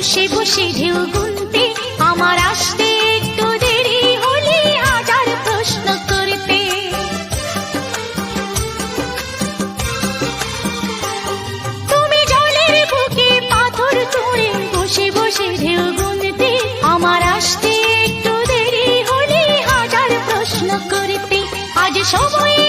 বসে বসে ঢেউ গুনতে, আমার আসতে একটু দেরি হলে হাজার প্রশ্ন করতে। তুমি জলের বুকে পাথর ছুঁড়ে বসে বসে ঢেউ গুনতে, আমার আসতে একটু দেরি হলে হাজার প্রশ্ন করতে। আজ সময়